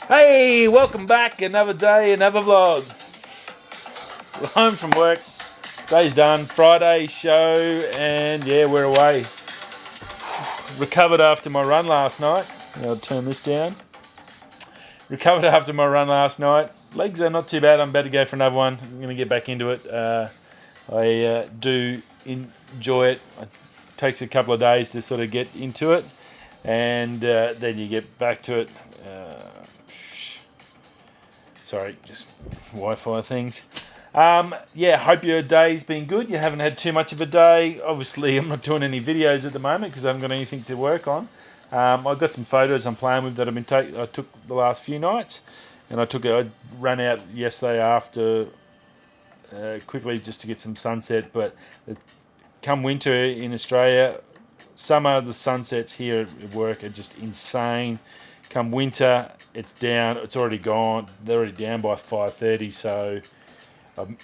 Hey, welcome back. Another day, another vlog. We're home from work. Day's done. Friday show, and yeah, we're away. Recovered after my run last night. I'll turn this down. Recovered after my run last night. Legs are not too bad. I'm about to go for another one. I'm going to get back into it. I do enjoy it. It takes a couple of days to sort of get into it, and then you get back to it. Sorry, just Wi-Fi things. Yeah, hope your day's been good. You haven't had too much of a day. Obviously, I'm not doing any videos at the moment because I haven't got anything to work on. I've got some photos I'm playing with that I took the last few nights, and I ran out yesterday after quickly just to get some sunset. But come winter in Australia, summer the sunsets here at work are just insane. Come winter, it's down. It's already gone. They're already down by 5:30, so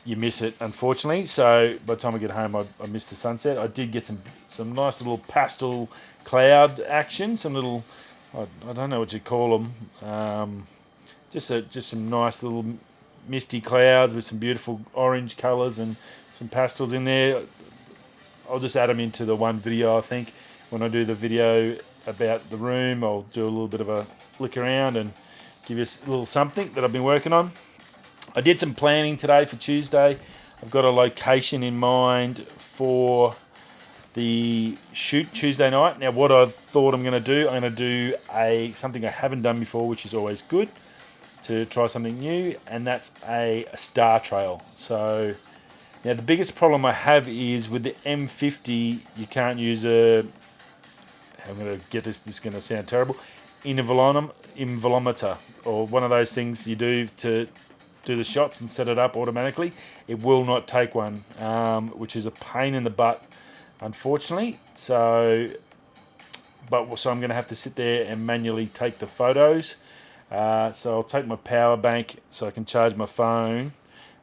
you miss it, unfortunately. So by the time I get home, I miss the sunset. I did get some nice little pastel cloud action. Some little, I don't know what you call them. Just some nice little misty clouds with some beautiful orange colours and some pastels in there. I'll just add them into the one video, I think. When I do the video about the room, I'll do a little bit of a flick around and give you a little something that I've been working on. I did some planning today for Tuesday. I've got a location in mind for the shoot Tuesday night. Now, what I thought I'm going to do, I'm going to do something I haven't done before, which is always good to try something new, and that's a star trail. So now the biggest problem I have is with the M50, you can't use I'm going to get this. This is going to sound terrible. Involumeter, or one of those things you do to do the shots and set it up automatically. It will not take one, which is a pain in the butt, unfortunately. So I'm going to have to sit there and manually take the photos. So I'll take my power bank so I can charge my phone,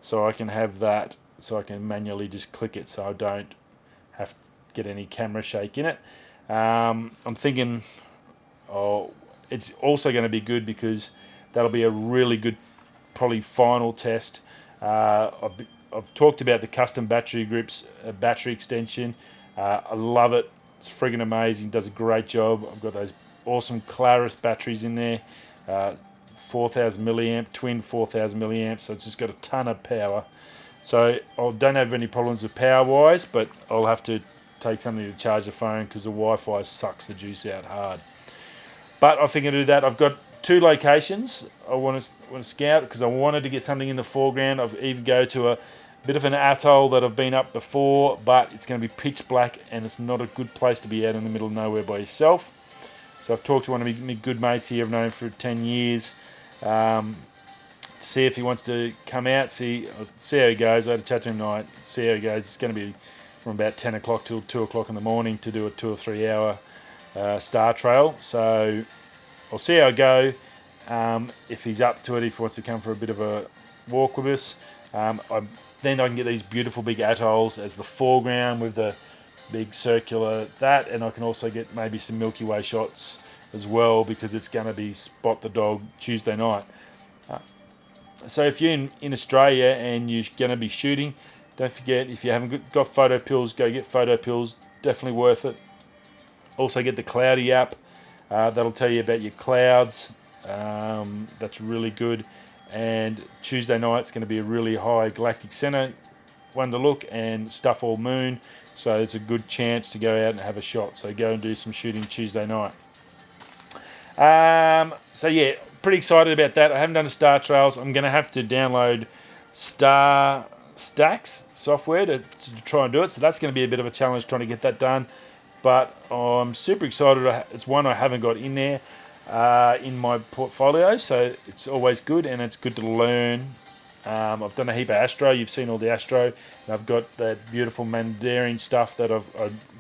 so I can have that, so I can manually just click it, so I don't have to get any camera shake in it. I'm thinking, it's also going to be good because that'll be a really good, probably final test. I've talked about the custom battery grips, battery extension. I love it. It's friggin' amazing. Does a great job. I've got those awesome Claris batteries in there, 4,000 milliamp, twin 4,000 milliamps. So it's just got a ton of power. So I don't have any problems with power wise, but I'll have to take something to charge the phone because the Wi-Fi sucks the juice out hard. But I think I'll do that. I've got two locations I want to scout because I wanted to get something in the foreground. I've even go to a bit of an atoll that I've been up before, but it's going to be pitch black and it's not a good place to be out in the middle of nowhere by yourself. So I've talked to one of my good mates here I've known for 10 years. See if he wants to come out, see how he goes. I had a chat to him tonight, see how he goes. It's going to be from about 10 o'clock till 2 o'clock in the morning to do a 2 or 3 hour star trail. So I'll see how I go. If he's up to it, if he wants to come for a bit of a walk with us, then I can get these beautiful big atolls as the foreground with the big circular that, and I can also get maybe some Milky Way shots as well because it's going to be spot the dog Tuesday night. So if you're in Australia and you're going to be shooting, don't forget, if you haven't got photo pills, go get photo pills. Definitely worth it. Also get the Cloudy app. That'll tell you about your clouds. That's really good. And Tuesday night's going to be a really high galactic center one to look, and stuff all moon. So it's a good chance to go out and have a shot. So go and do some shooting Tuesday night. So yeah, pretty excited about that. I haven't done the star trails. I'm going to have to download Star Stacks software to try and do it. So that's going to be a bit of a challenge trying to get that done. But I'm super excited. It's one I haven't got in there in my portfolio, so it's always good, and it's good to learn. I've done a heap of Astro. You've seen all the Astro. And I've got that beautiful Mandarin stuff that I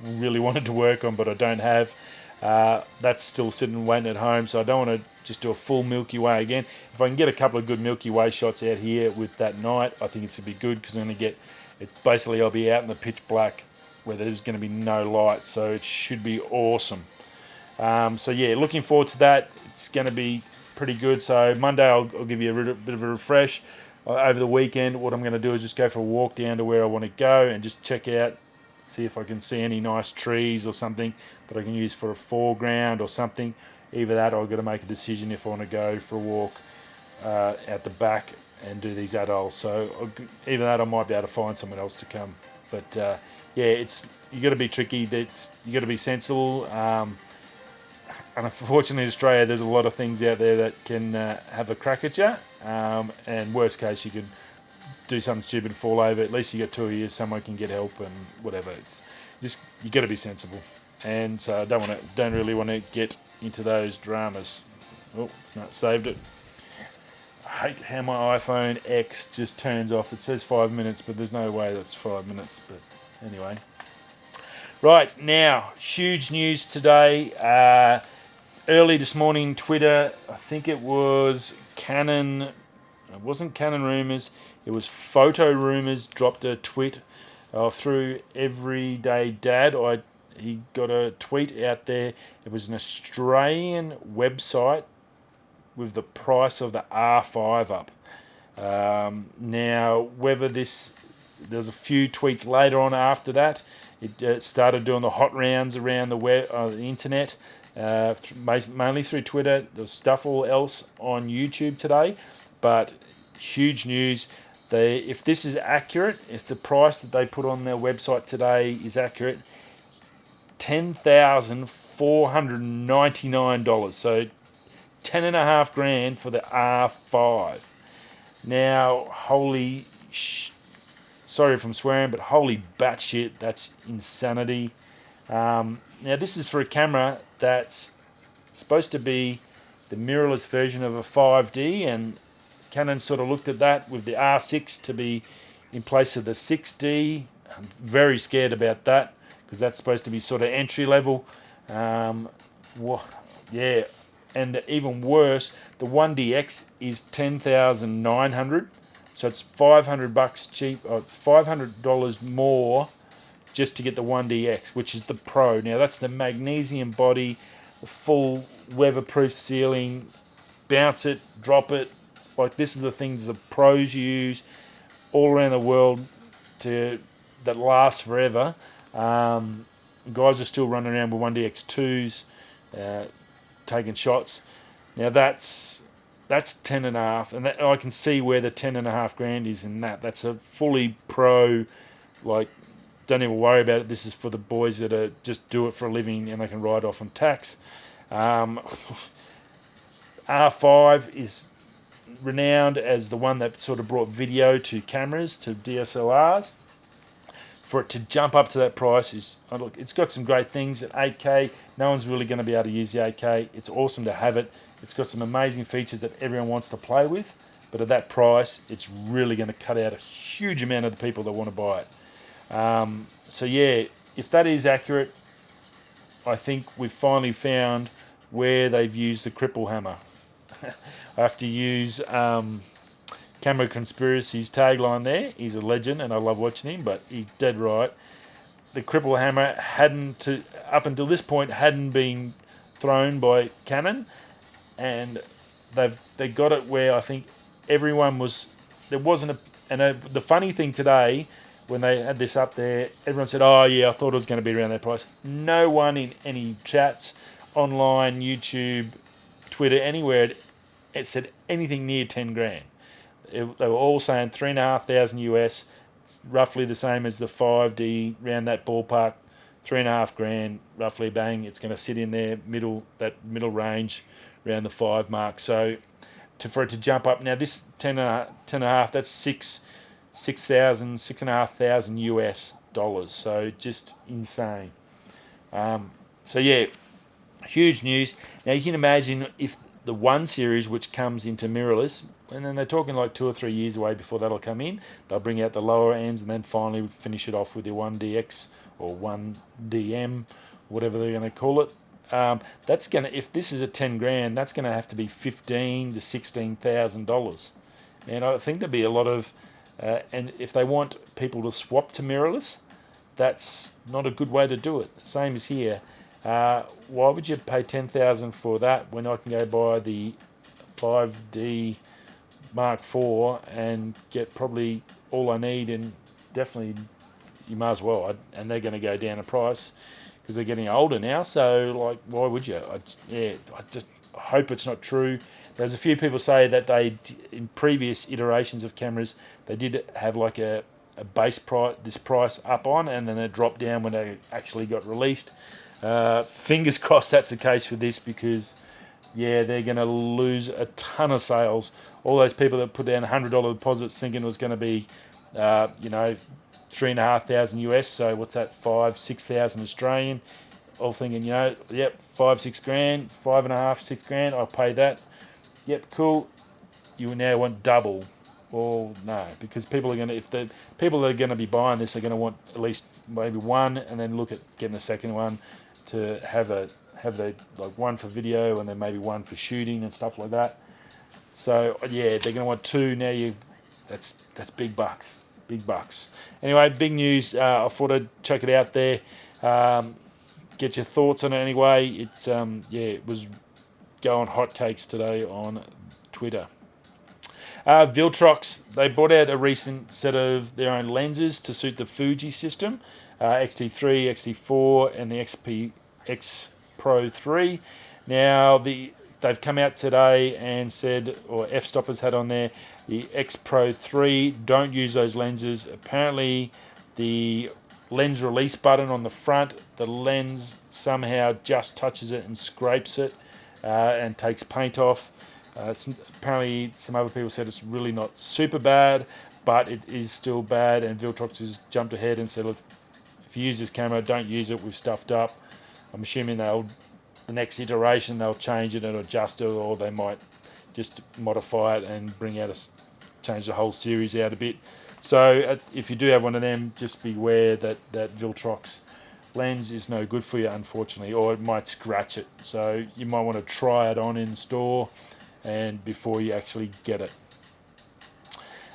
really wanted to work on, but I don't have. That's still sitting waiting at home, so I don't want to just do a full Milky Way again. If I can get a couple of good Milky Way shots out here with that night, I think it's going to be good because I'm going to get it. Basically, I'll be out in the pitch black where there's going to be no light, so it should be awesome. So yeah, looking forward to that. It's going to be pretty good. So Monday I'll give you a bit of a refresh. Over the weekend, what I'm going to do is just go for a walk down to where I want to go and just check out, see if I can see any nice trees or something that I can use for a foreground or something. Either that, or I've got to make a decision if I want to go for a walk out the back and do these adults. So either that, I might be able to find someone else to come. But yeah, you got to be tricky. You got to be sensible. And unfortunately, in Australia, there's a lot of things out there that can have a crack at you. And worst case, you could do something stupid, fall over. At least you got 2 years, someone can get help and whatever. It's just, you got to be sensible. And so I don't really want to get into those dramas. Oh, no, saved it. I hate how my iPhone X just turns off. It says 5 minutes, but there's no way that's 5 minutes. But anyway. Right, now, huge news today. Early this morning, Twitter, I think it was Canon, it wasn't Canon Rumours, it was Photo Rumours, dropped a tweet through Everyday Dad. He got a tweet out there. It was an Australian website with the price of the R5 up. Now, whether there's a few tweets later on after that. It started doing the hot rounds around the web, the internet, mainly through Twitter. There's stuff all else on YouTube today, but huge news. If this is accurate, if the price that they put on their website today is accurate, $10,499. So $10,500 for the R5. Now, sorry if I'm swearing, but holy batshit, that's insanity. Now, this is for a camera that's supposed to be the mirrorless version of a 5D, and Canon sort of looked at that with the R6 to be in place of the 6D. I'm very scared about that because that's supposed to be sort of entry level. Yeah, and even worse, the 1DX is $10,900. So it's $500 cheap, $500 more just to get the 1DX, which is the Pro. Now that's the magnesium body, the full weatherproof ceiling, bounce it, drop it. Like, this is the things the pros use all around the world that last forever. Guys are still running around with 1DX2s, taking shots. Now that's 10.5, and I can see where the $10,500 is in that. That's a fully pro, like, don't even worry about it. This is for the boys that just do it for a living and they can ride off on tax. R5 is renowned as the one that sort of brought video to cameras, to DSLRs. For it to jump up to that price look, it's got some great things at 8K. No one's really going to be able to use the 8K. It's awesome to have it. It's got some amazing features that everyone wants to play with, but at that price, it's really going to cut out a huge amount of the people that want to buy it. So yeah, if that is accurate, I think we've finally found where they've used the cripple hammer. I have to use Camera Conspiracy's tagline there. He's a legend and I love watching him, but he's dead right. The cripple hammer up until this point, hadn't been thrown by Canon, and they got it where I think everyone was. There wasn't the funny thing today, when they had this up there, everyone said, "Oh yeah, I thought it was going to be around that price." No one in any chats, online, YouTube, Twitter, anywhere, it said anything near 10 grand. They were all saying $3,500 US, roughly the same as the 5D, around that ballpark. $3,500, roughly, bang. It's going to sit in there, that middle range, around the 5 mark. So for it to jump up now, this 10.5, that's $6,500 US dollars. So just insane. So yeah, huge news. Now you can imagine if the 1 series, which comes into mirrorless, and then they're talking like 2 or 3 years away before that'll come in. They'll bring out the lower ends and then finally finish it off with the 1DX or 1DM, whatever they're going to call it. That's going to, if this is a 10 grand, that's going to have to be $15,000 to $16,000. And I think there'll be a lot of, and if they want people to swap to mirrorless, that's not a good way to do it. Same as here. Why would you pay $10,000 for that when I can go buy the 5D Mark IV and get probably all I need, and definitely you might as well. And they're going to go down in price because they're getting older now. So, like, why would you? I just hope it's not true. There's a few people say that they, in previous iterations of cameras, they did have like a base price, this price up on, and then it dropped down when they actually got released. Fingers crossed that's the case with this, because yeah, they're going to lose a ton of sales. All those people that put down $100 deposits thinking it was going to be, $3,500 US. So what's that? 5,000-6,000 Australian. All thinking, yep, 5-6 grand, 5.5-6 grand. I'll pay that. Yep, cool. You now want double. Well, no, because people are going to, if the people that are going to be buying this are going to want at least maybe one, and then look at getting a second one to have the like one for video and then maybe one for shooting and stuff like that. So yeah, they're going to want two. Now that's big bucks, big bucks. Anyway, big news. I thought I'd check it out there. Get your thoughts on it anyway. It's it was going hotcakes today on Twitter. Viltrox, they brought out a recent set of their own lenses to suit the Fuji system, XT3, XT4, and the X Pro 3. Now, they've come out today and said, or F-Stoppers had on there, the X Pro 3, don't use those lenses. Apparently, the lens release button on the front, the lens somehow just touches it and scrapes it and takes paint off. Apparently, some other people said it's really not super bad, but it is still bad, and Viltrox has jumped ahead and said, look, if you use this camera, don't use it, we've stuffed up. I'm assuming the next iteration, they'll change it and adjust it, or they might just modify it and change the whole series out a bit. So if you do have one of them, just beware that Viltrox lens is no good for you, unfortunately, or it might scratch it. So you might want to try it on in store and before you actually get it.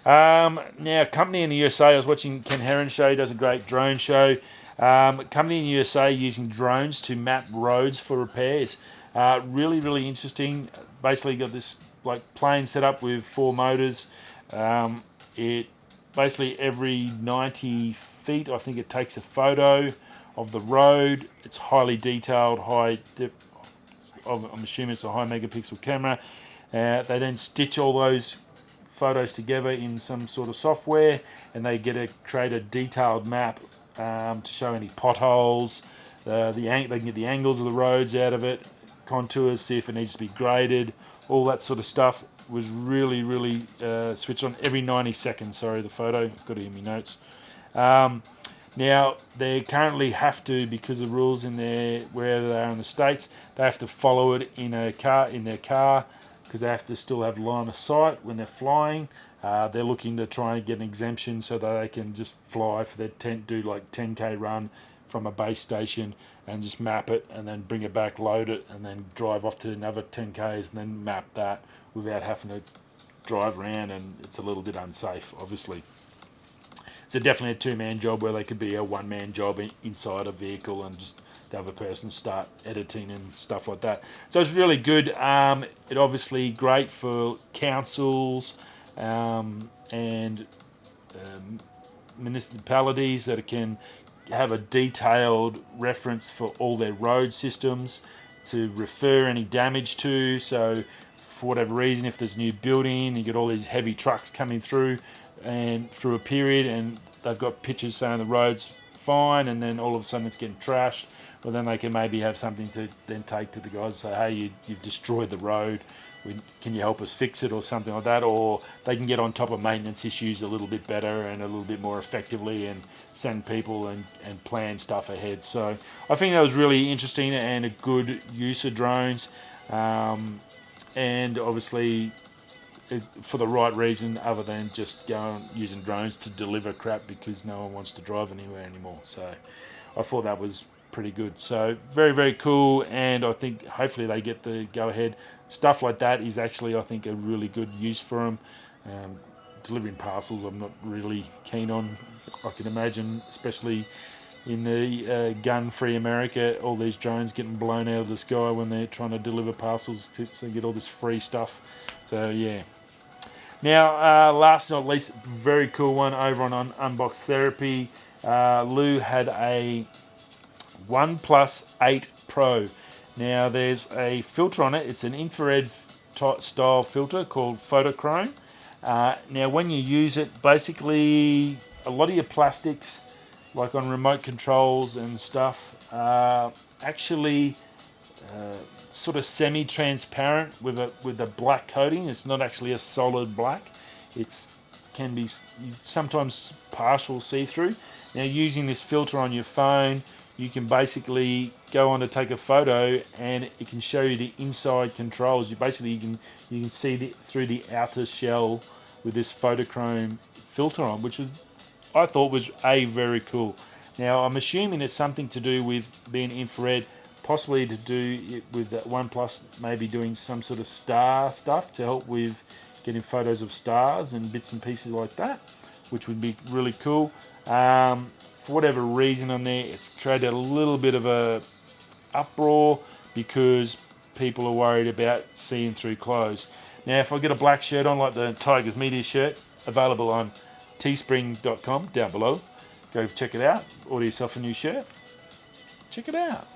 Now, a company in the USA, I was watching Ken Heron's show, he does a great drone show. Company in the USA using drones to map roads for repairs. Really, really interesting. Basically got this like plane set up with 4 motors. It basically every 90 feet, I think it takes a photo of the road. It's highly detailed, I'm assuming it's a high megapixel camera. They then stitch all those photos together in some sort of software, and they create a detailed map to show any potholes. They can get the angles of the roads out of it, contours, see if it needs to be graded, all that sort of stuff. Was really, really switched on every 90 seconds. Sorry, the photo. I've got it in my notes. Now, they currently have to, because of rules wherever they are in the States, they have to follow it in their car, because they have to still have line of sight when they're flying. They're looking to try and get an exemption so that they can just fly for their 10K run from a base station and just map it and then bring it back, load it, and then drive off to another 10Ks and then map that without having to drive around, and it's a little bit unsafe, obviously. It's definitely a two-man job where they could be a one-man job inside a vehicle and just the other person start editing and stuff like that. So it's really good. It obviously great for councils and municipalities that can have a detailed reference for all their road systems to refer any damage to. So for whatever reason, if there's a new building, you get all these heavy trucks coming through and through a period, and they've got pictures saying the road's fine, and then all of a sudden it's getting trashed. Well, then they can maybe have something to then take to the guys and say, hey, you've destroyed the road. Can you help us fix it, or something like that? Or they can get on top of maintenance issues a little bit better and a little bit more effectively and send people and plan stuff ahead. So I think that was really interesting and a good use of drones. And obviously for the right reason, other than just using drones to deliver crap because no one wants to drive anywhere anymore. So I thought that was pretty good. So very, very cool, and I think hopefully they get the go ahead. Stuff like that is actually, I think, a really good use for them. Delivering parcels I'm not really keen on. I can imagine, especially in the gun-free America, all these drones getting blown out of the sky when they're trying to deliver parcels to get all this free stuff. So yeah. Now, last but not least, very cool one over on Unbox Therapy. Lou had a OnePlus 8 Pro. Now, there's a filter on it. It's an infrared style filter called photocrom. Now, when you use it, basically a lot of your plastics, like on remote controls and stuff, actually sort of semi-transparent with a black coating. It's not actually a solid black. It can be sometimes partial see-through. Now, using this filter on your phone, you can basically go on to take a photo, and it can show you the inside controls. You can see through the outer shell with this photochrome filter on, which I thought was very cool. Now, I'm assuming it's something to do with being infrared, possibly to do with that OnePlus maybe doing some sort of star stuff to help with getting photos of stars and bits and pieces like that, which would be really cool. For whatever reason on there, it's created a little bit of a uproar because people are worried about seeing through clothes. Now, if I get a black shirt on, like the Tigers Media shirt, available on teespring.com down below, go check it out. Order yourself a new shirt. Check it out.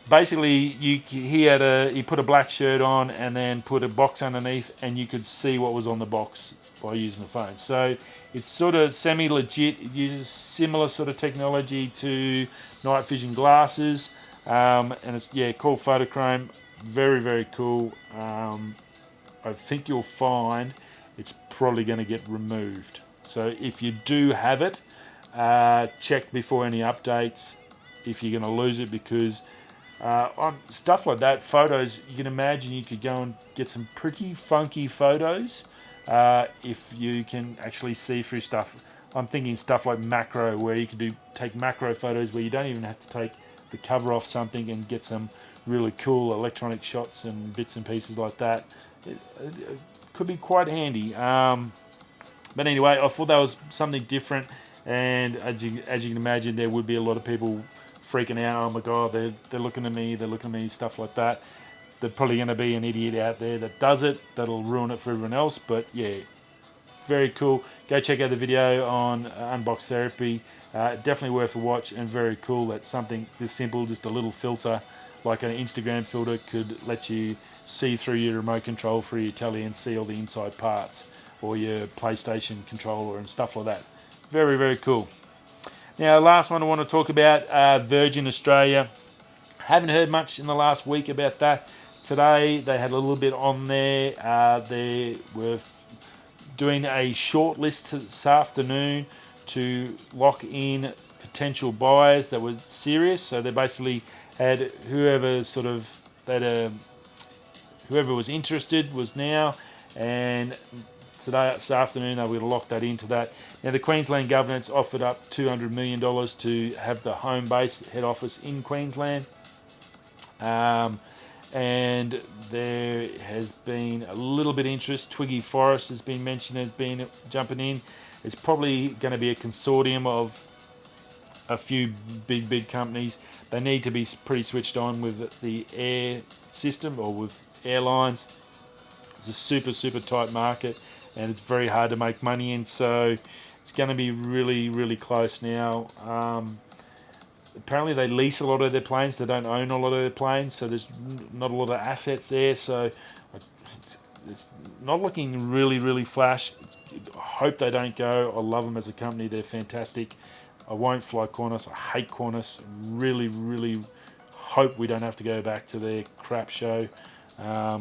Basically, he put a black shirt on and then put a box underneath, and you could see what was on the box by using the phone. So it's sort of semi-legit. It uses similar sort of technology to night vision glasses, and it's called photochrome. Very, very cool. I think you'll find it's probably going to get removed. So if you do have it, check before any updates if you're going to lose it, because on stuff like that, photos, you can imagine you could go and get some pretty funky photos if you can actually see through stuff. I'm thinking stuff like macro, where you could take macro photos where you don't even have to take the cover off something and get some really cool electronic shots and bits and pieces like that. It could be quite handy. But anyway, I thought that was something different, and as you can imagine, there would be a lot of people freaking out. Oh my god, they're looking at me, stuff like that. There's probably going to be an idiot out there that does it, that'll ruin it for everyone else. But yeah, very cool. Go check out the video on Unbox Therapy. Definitely worth a watch, and very cool that something this simple, just a little filter like an Instagram filter, could let you see through your remote control for your telly and see all the inside parts, or your PlayStation controller and stuff like that. Very, very cool. Now, last one I want to talk about, Virgin Australia. Haven't heard much in the last week about that. Today they had a little bit on there. They were doing a short list this afternoon to lock in potential buyers that were serious. So they basically had whoever was interested was now, and this afternoon they were going to lock that into that. Now, the Queensland government's offered up $200 million to have the home base head office in Queensland. And there has been a little bit of interest. Twiggy Forrest has been mentioned as being jumping in. It's probably going to be a consortium of a few big companies. They need to be pretty switched on with the air system, or with airlines. It's a super tight market, and it's very hard to make money in. So it's going to be really close now. Apparently they lease a lot of their planes. They don't own a lot of their planes, so there's not a lot of assets there. So it's not looking really flash. I hope they don't go. I love them as a company. They're fantastic. I won't fly Qantas. I hate Qantas. Really hope we don't have to go back to their crap show. I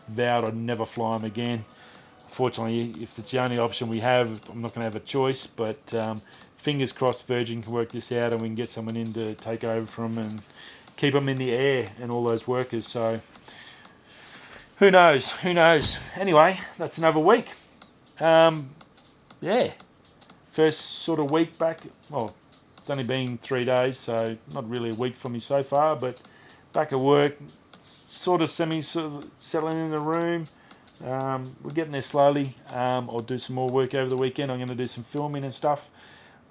vowed I'd never fly them again. Fortunately, if it's the only option we have, I'm not going to have a choice. But fingers crossed Virgin can work this out, and we can get someone in to take over from them and keep them in the air and all those workers. So who knows? Anyway, that's another week. First sort of week back. Well, it's only been 3 days, so not really a week for me so far, but back at work, sort of settling in the room. We're getting there slowly. I'll do some more work over the weekend. I'm going to do some filming and stuff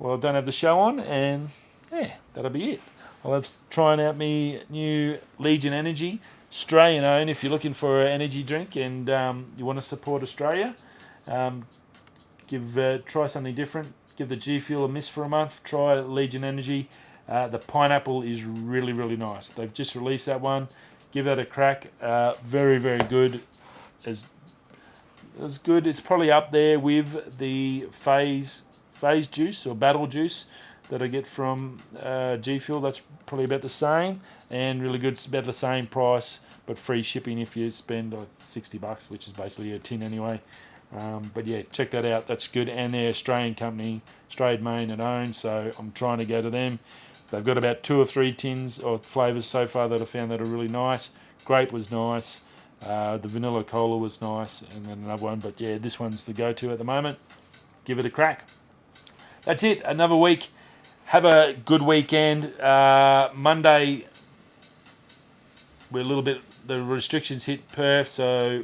well, I don't have the show on, and yeah, that'll be it. I'll have trying out me new Legion Energy, Australian owned. If you're looking for an energy drink and you want to support Australia, try something different. Give the G Fuel a miss for a month. Try Legion Energy. The pineapple is really, really nice. They've just released that one. Give that a crack. Very, very good. As good. It's probably up there with the phase juice or battle juice that I get from G Fuel. That's probably about the same, and really good. It's about the same price, but free shipping if you spend $60, which is basically a tin anyway. But yeah, check that out. That's good, and they're Australian company, Australian made and owned. So I'm trying to go to them. They've got about 2 or 3 tins or flavours so far that I found that are really nice. Grape was nice. The vanilla cola was nice, and then another one. But yeah, this one's the go-to at the moment. Give it a crack. That's it. Another week. Have a good weekend. Monday, we're a little bit. The restrictions hit Perth, so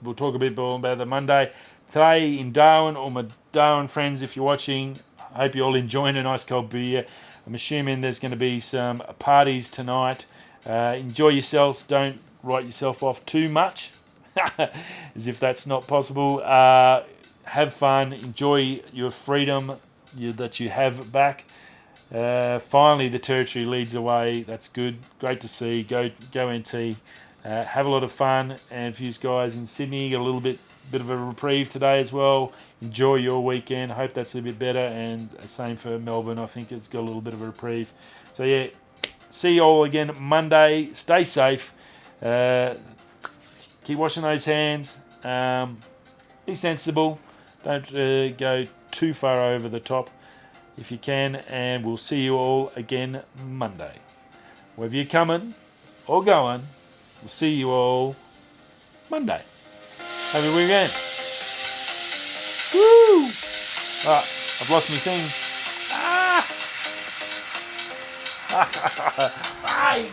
we'll talk a bit more about the Monday. Today in Darwin, all my Darwin friends, if you're watching, I hope you're all enjoying a nice cold beer. I'm assuming there's going to be some parties tonight. Enjoy yourselves. Don't write yourself off too much, as if that's not possible. Have fun. Enjoy your freedom that you have back. Finally, the territory leads the way. That's good. Great to see. Go NT. Have a lot of fun. And for you guys in Sydney, get a little bit of a reprieve today as well. Enjoy your weekend. Hope that's a bit better. And same for Melbourne. I think it's got a little bit of a reprieve. So yeah, see you all again Monday. Stay safe. Keep washing those hands. Be sensible. Don't go too far over the top if you can. And we'll see you all again Monday. Whether you're coming or going, we'll see you all Monday. Have a weekend. Woo! Ah, I've lost my thing. Ah! Bye!